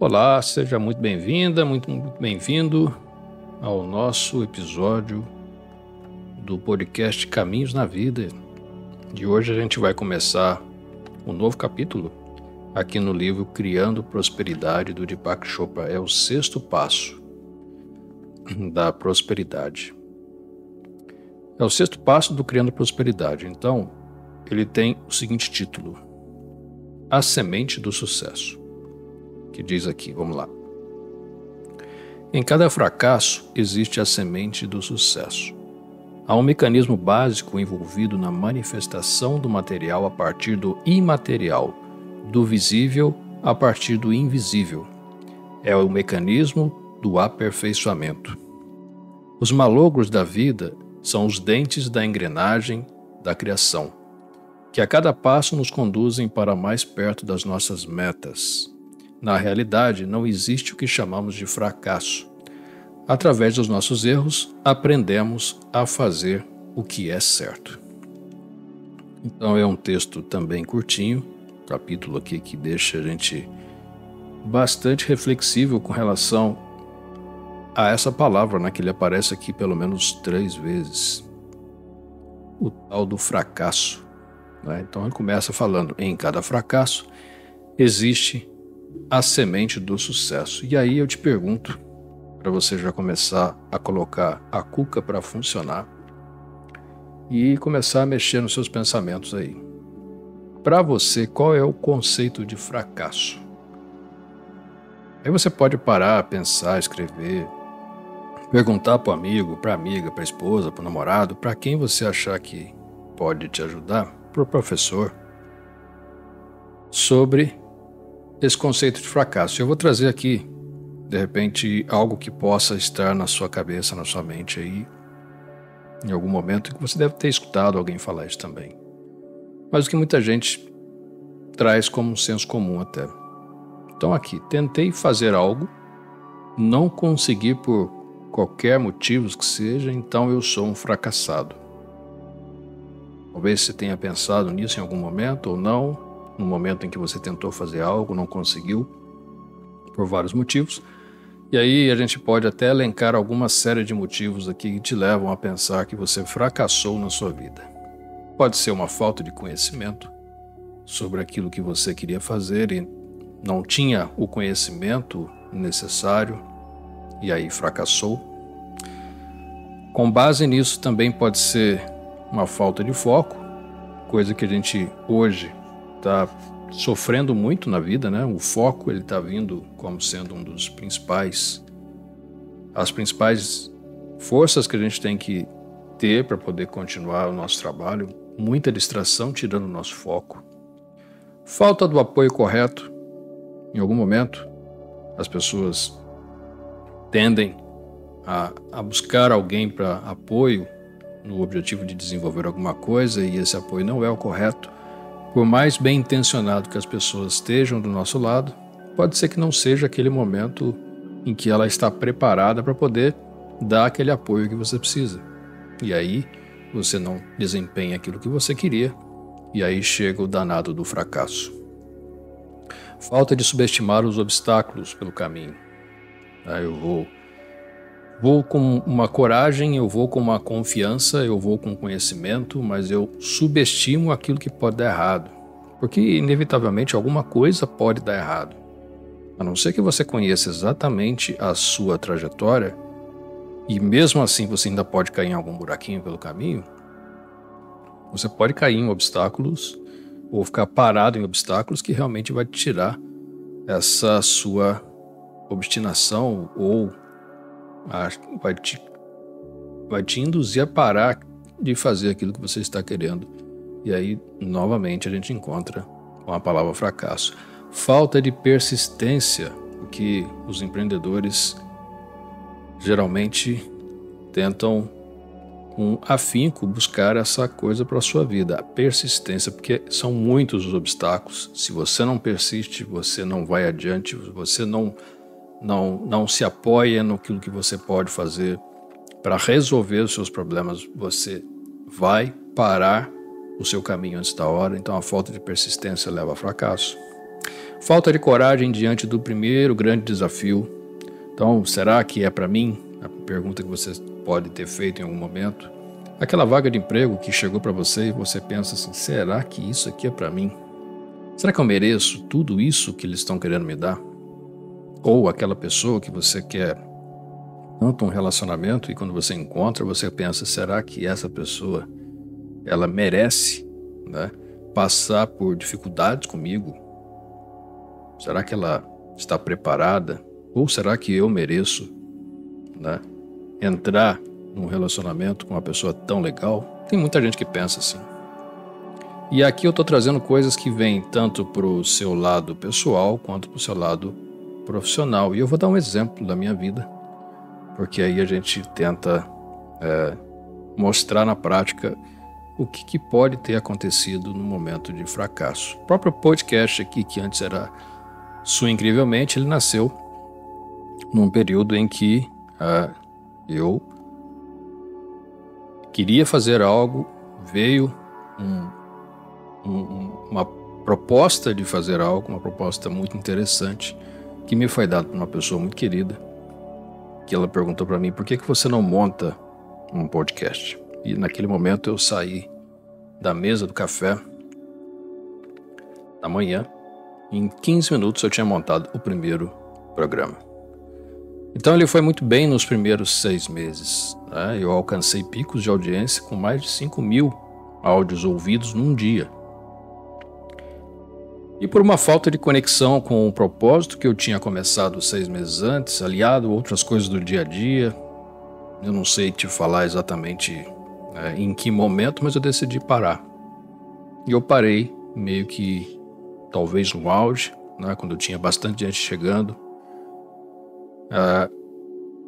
Olá, seja muito bem-vinda, muito bem-vindo ao nosso episódio do podcast Caminhos na Vida. De hoje a gente vai começar um novo capítulo aqui no livro Criando Prosperidade do Deepak Chopra. É o 6º passo da prosperidade. É o 6º passo do Criando Prosperidade. Então, ele tem o seguinte título: A Semente do Sucesso. Que diz aqui, vamos lá. Em cada fracasso existe a semente do sucesso. Há um mecanismo básico envolvido na manifestação do material a partir do imaterial, do visível a partir do invisível. É o mecanismo do aperfeiçoamento. Os malogros da vida são os dentes da engrenagem da criação, que a cada passo nos conduzem para mais perto das nossas metas. Na realidade, não existe o que chamamos de fracasso. Através dos nossos erros, aprendemos a fazer o que é certo. Então é um texto também curtinho, capítulo aqui que deixa a gente bastante reflexível com relação a essa palavra, né, que ele aparece aqui pelo menos 3 vezes. O tal do fracasso. Né? Então ele começa falando, em cada fracasso existe a semente do sucesso. E aí eu te pergunto, para você já começar a colocar a cuca para funcionar e começar a mexer nos seus pensamentos aí. Para você, qual é o conceito de fracasso? Aí você pode parar, pensar, escrever, perguntar para o amigo, para a amiga, para a esposa, para o namorado, para quem você achar que pode te ajudar, para o professor, sobre esse conceito de fracasso. Eu vou trazer aqui, de repente, algo que possa estar na sua cabeça, na sua mente aí, em algum momento, que você deve ter escutado alguém falar isso também. Mas o que muita gente traz como um senso comum até. Então aqui, tentei fazer algo, não consegui por qualquer motivo que seja, então eu sou um fracassado. Talvez você tenha pensado nisso em algum momento ou não, no momento em que você tentou fazer algo, não conseguiu, por vários motivos. E aí a gente pode até elencar alguma série de motivos aqui que te levam a pensar que você fracassou na sua vida. Pode ser uma falta de conhecimento sobre aquilo que você queria fazer e não tinha o conhecimento necessário e aí fracassou. Com base nisso também pode ser uma falta de foco, coisa que a gente hoje está sofrendo muito na vida, né? O foco ele está vindo como sendo um dos as principais forças que a gente tem que ter para poder continuar o nosso trabalho. Muita distração tirando o nosso foco. Falta do apoio correto. Em algum momento, as pessoas tendem a buscar alguém para apoio no objetivo de desenvolver alguma coisa e esse apoio não é o correto. Por mais bem intencionado que as pessoas estejam do nosso lado, pode ser que não seja aquele momento em que ela está preparada para poder dar aquele apoio que você precisa. E aí você não desempenha aquilo que você queria, e aí chega o danado do fracasso. Falta de subestimar os obstáculos pelo caminho. Eu vou com uma coragem, eu vou com uma confiança, eu vou com conhecimento, mas eu subestimo aquilo que pode dar errado. Porque, inevitavelmente, alguma coisa pode dar errado. A não ser que você conheça exatamente a sua trajetória, e mesmo assim você ainda pode cair em algum buraquinho pelo caminho, você pode cair em obstáculos, ou ficar parado em obstáculos que realmente vai te tirar essa sua obstinação, ou vai te induzir a parar de fazer aquilo que você está querendo. E aí, novamente, a gente encontra com a palavra fracasso. Falta de persistência, o que os empreendedores geralmente tentam com afinco buscar essa coisa para a sua vida, a persistência, porque são muitos os obstáculos. Se você não persiste, você não vai adiante, você não se apoia naquilo que você pode fazer para resolver os seus problemas, você vai parar o seu caminho antes da hora. Então a falta de persistência leva a fracasso. Falta de coragem diante do primeiro grande desafio. Então, será que é para mim? A pergunta que você pode ter feito em algum momento. Aquela vaga de emprego que chegou para você e você pensa assim, será que isso aqui é para mim? Será que eu mereço tudo isso que eles estão querendo me dar? Ou aquela pessoa que você quer tanto um relacionamento e quando você encontra, você pensa, será que essa pessoa, ela merece, né, passar por dificuldades comigo? Será que ela está preparada? Ou será que eu mereço, né, entrar num relacionamento com uma pessoa tão legal? Tem muita gente que pensa assim. E aqui eu estou trazendo coisas que vêm tanto para o seu lado pessoal quanto para o seu lado profissional. E eu vou dar um exemplo da minha vida, porque aí a gente tenta mostrar na prática o que pode ter acontecido no momento de fracasso. O próprio podcast aqui, que antes era Sua Incrivelmente, ele nasceu num período em que eu queria fazer algo, veio uma proposta de fazer algo, uma proposta muito interessante, que me foi dada por uma pessoa muito querida, que ela perguntou para mim, por que você não monta um podcast? E naquele momento eu saí da mesa do café da manhã, e em 15 minutos eu tinha montado o primeiro programa. Então ele foi muito bem nos primeiros 6 meses, né? Eu alcancei picos de audiência com mais de 5.000 áudios ouvidos num dia. E por uma falta de conexão com o propósito que eu tinha começado 6 meses antes, aliado a outras coisas do dia a dia, eu não sei te falar exatamente em que momento, mas eu decidi parar. E eu parei meio que, talvez no auge, né, quando eu tinha bastante gente chegando.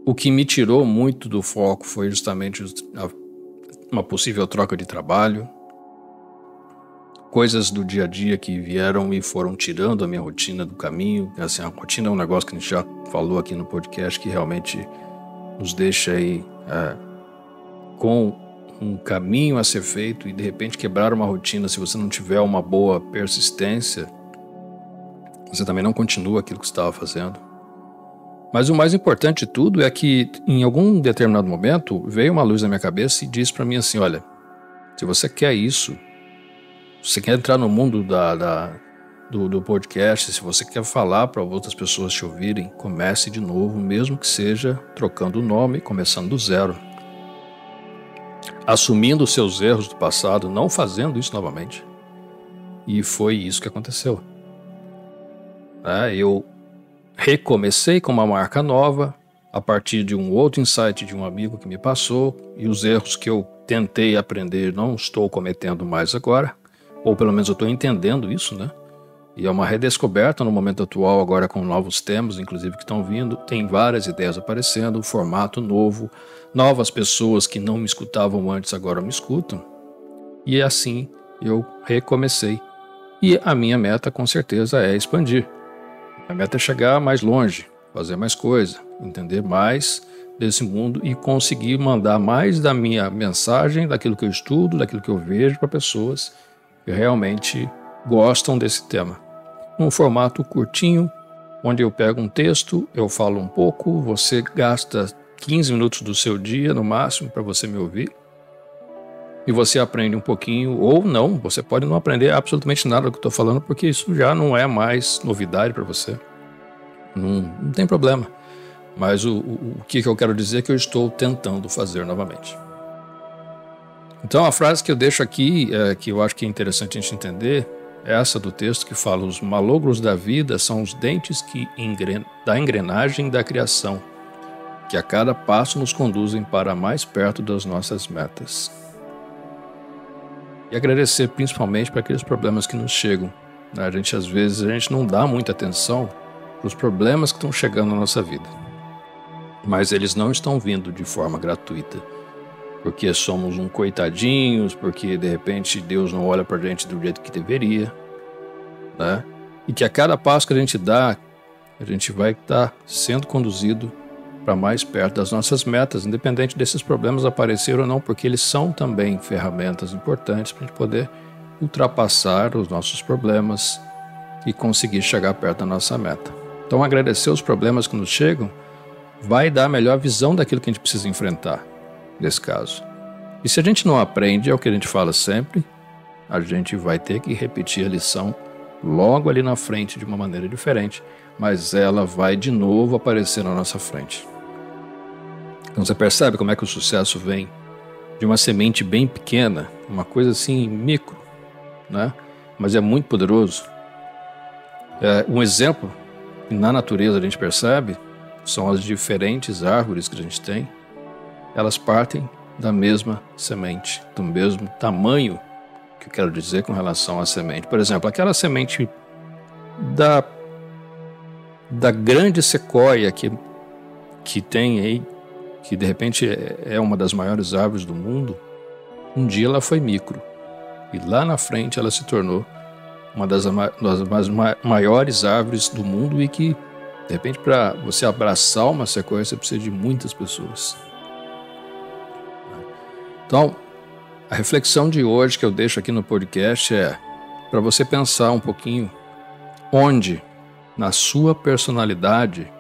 O que me tirou muito do foco foi justamente uma possível troca de trabalho, coisas do dia a dia que vieram e foram tirando a minha rotina do caminho. Assim, a rotina é um negócio que a gente já falou aqui no podcast, que realmente nos deixa aí com um caminho a ser feito, e de repente quebrar uma rotina, se você não tiver uma boa persistência, você também não continua aquilo que você estava fazendo. Mas o mais importante de tudo é que em algum determinado momento veio uma luz na minha cabeça e disse para mim assim, olha, se você quer isso, se você quer entrar no mundo do podcast, se você quer falar para outras pessoas te ouvirem, comece de novo, mesmo que seja trocando o nome, começando do zero. Assumindo os seus erros do passado, não fazendo isso novamente. E foi isso que aconteceu. Eu recomecei com uma marca nova, a partir de um outro insight de um amigo que me passou, e os erros que eu tentei aprender não estou cometendo mais agora, ou pelo menos eu estou entendendo isso, né? E é uma redescoberta no momento atual, agora com novos temas, inclusive, que estão vindo, tem várias ideias aparecendo, formato novo, novas pessoas que não me escutavam antes agora me escutam, e assim eu recomecei. E a minha meta, com certeza, é expandir. A meta é chegar mais longe, fazer mais coisa, entender mais desse mundo e conseguir mandar mais da minha mensagem, daquilo que eu estudo, daquilo que eu vejo para pessoas que realmente gostam desse tema. Num formato curtinho, onde eu pego um texto, eu falo um pouco, você gasta 15 minutos do seu dia, no máximo, para você me ouvir, e você aprende um pouquinho, ou não, você pode não aprender absolutamente nada do que eu estou falando, porque isso já não é mais novidade para você. Não tem problema. Mas o que eu quero dizer é que eu estou tentando fazer novamente. Então a frase que eu deixo aqui, que eu acho que é interessante a gente entender, é essa do texto que fala: os malogros da vida são os dentes da engrenagem da criação, que a cada passo nos conduzem para mais perto das nossas metas. E agradecer principalmente para aqueles problemas que nos chegam. Às vezes a gente não dá muita atenção para os problemas que estão chegando na nossa vida. Mas eles não estão vindo de forma gratuita, porque somos um coitadinhos, porque de repente Deus não olha para a gente do jeito que deveria, né? E que a cada passo que a gente dá, a gente vai estar sendo conduzido para mais perto das nossas metas, independente desses problemas aparecerem ou não, porque eles são também ferramentas importantes para a gente poder ultrapassar os nossos problemas e conseguir chegar perto da nossa meta. Então, agradecer os problemas que nos chegam vai dar a melhor visão daquilo que a gente precisa enfrentar, nesse caso. E se a gente não aprende, é o que a gente fala sempre, a gente vai ter que repetir a lição logo ali na frente de uma maneira diferente, mas ela vai de novo aparecer na nossa frente. Então você percebe como é que o sucesso vem de uma semente bem pequena, uma coisa assim micro, né? Mas é muito poderoso. Um exemplo que na natureza a gente percebe são as diferentes árvores que a gente tem. Elas partem da mesma semente, do mesmo tamanho, que eu quero dizer com relação à semente. Por exemplo, aquela semente da grande sequoia que tem aí, que de repente é uma das maiores árvores do mundo, um dia ela foi micro. E lá na frente ela se tornou uma das maiores árvores do mundo e que, de repente, para você abraçar uma sequoia, você precisa de muitas pessoas. Então, a reflexão de hoje que eu deixo aqui no podcast é para você pensar um pouquinho onde, na sua personalidade,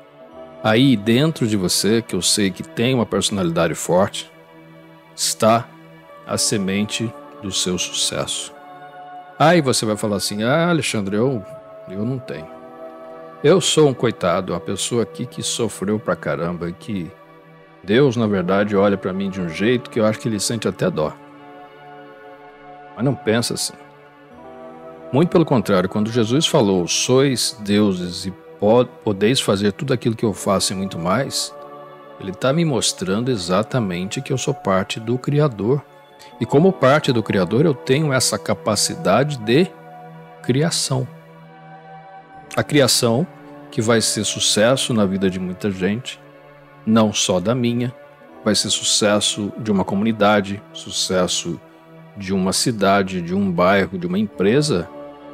aí dentro de você, que eu sei que tem uma personalidade forte, está a semente do seu sucesso. Aí você vai falar assim, Alexandre, eu não tenho. Eu sou um coitado, uma pessoa aqui que sofreu pra caramba, que Deus, na verdade, olha pra mim de um jeito que eu acho que ele sente até dó. Mas não pensa assim. Muito pelo contrário, quando Jesus falou, sois deuses e podeis fazer tudo aquilo que eu faço e muito mais, ele está me mostrando exatamente que eu sou parte do Criador. E como parte do Criador, eu tenho essa capacidade de criação. A criação que vai ser sucesso na vida de muita gente, não só da minha, vai ser sucesso de uma comunidade, sucesso de uma cidade, de um bairro, de uma empresa,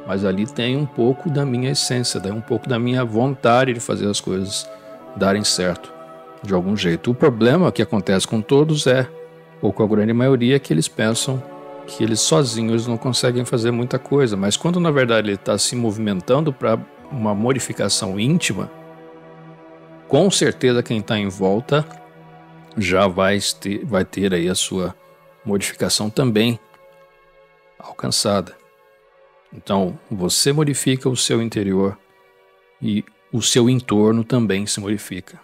mas ali tem um pouco da minha essência, um pouco da minha vontade de fazer as coisas darem certo de algum jeito. O problema que acontece com todos ou com a grande maioria, é que eles pensam que eles sozinhos não conseguem fazer muita coisa, mas quando na verdade ele está se movimentando para uma modificação íntima, com certeza quem está em volta já vai ter aí a sua modificação também alcançada. Então, você modifica o seu interior e o seu entorno também se modifica.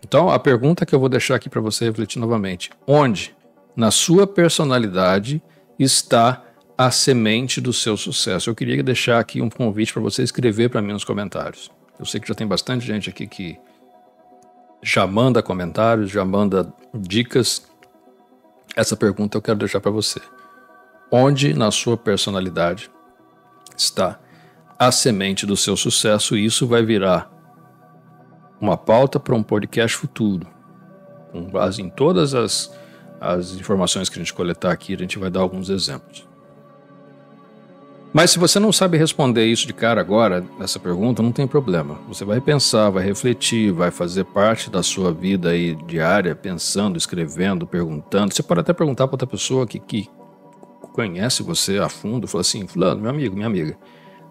Então, a pergunta que eu vou deixar aqui para você refletir novamente. Onde, na sua personalidade, está a semente do seu sucesso? Eu queria deixar aqui um convite para você escrever para mim nos comentários. Eu sei que já tem bastante gente aqui que já manda comentários, já manda dicas. Essa pergunta eu quero deixar para você. Onde, na sua personalidade, está a semente do seu sucesso? E isso vai virar uma pauta para um podcast futuro. Com base em todas as informações que a gente coletar aqui, a gente vai dar alguns exemplos. Mas se você não sabe responder isso de cara agora, nessa pergunta, não tem problema. Você vai pensar, vai refletir, vai fazer parte da sua vida aí diária, pensando, escrevendo, perguntando. Você pode até perguntar para outra pessoa que conhece você a fundo, fala assim, fulano, meu amigo, minha amiga,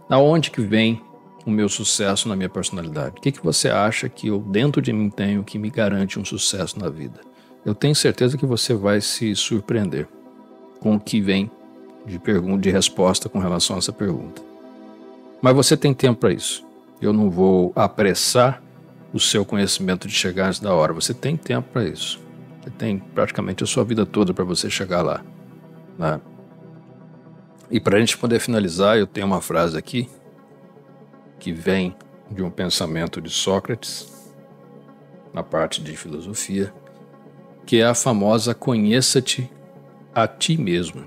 da onde que vem o meu sucesso na minha personalidade? O que você acha que eu dentro de mim tenho que me garante um sucesso na vida? Eu tenho certeza que você vai se surpreender com o que vem de resposta com relação a essa pergunta. Mas você tem tempo para isso. Eu não vou apressar o seu conhecimento de chegar antes da hora. Você tem tempo para isso. Você tem praticamente a sua vida toda para você chegar lá, né? E para a gente poder finalizar, eu tenho uma frase aqui que vem de um pensamento de Sócrates, na parte de filosofia, que é a famosa conheça-te a ti mesmo.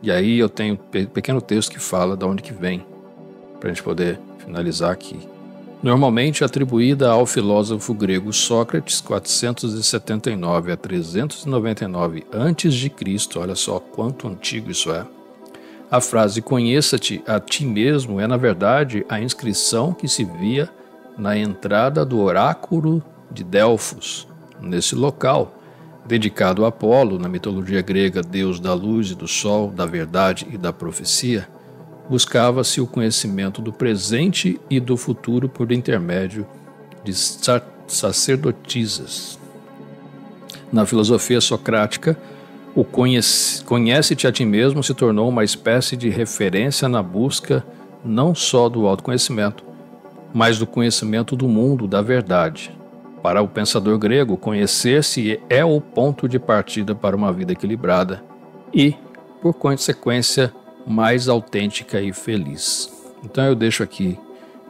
E aí eu tenho um pequeno texto que fala de onde que vem, para a gente poder finalizar aqui. Normalmente atribuída ao filósofo grego Sócrates, 479 a 399 a.C., olha só quanto antigo isso é. A frase conheça-te a ti mesmo é, na verdade, a inscrição que se via na entrada do oráculo de Delfos, nesse local, dedicado a Apolo, na mitologia grega, deus da luz e do sol, da verdade e da profecia. buscava-se o conhecimento do presente e do futuro por intermédio de sacerdotisas. Na filosofia socrática, o conhece-te a ti mesmo se tornou uma espécie de referência na busca não só do autoconhecimento, mas do conhecimento do mundo, da verdade. Para o pensador grego, conhecer-se é o ponto de partida para uma vida equilibrada e, por consequência, mais autêntica e feliz. Então eu deixo aqui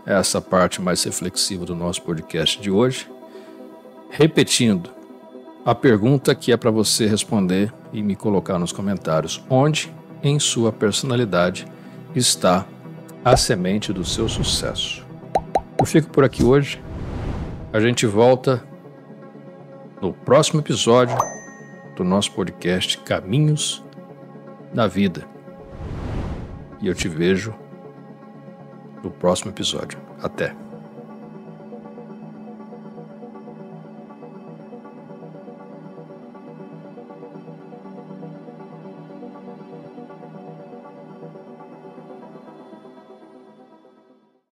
essa parte mais reflexiva do nosso podcast de hoje, repetindo a pergunta que é para você responder e me colocar nos comentários: onde em sua personalidade está a semente do seu sucesso? Eu fico por aqui hoje. A gente volta no próximo episódio do nosso podcast Caminhos da Vida. E eu te vejo no próximo episódio. Até!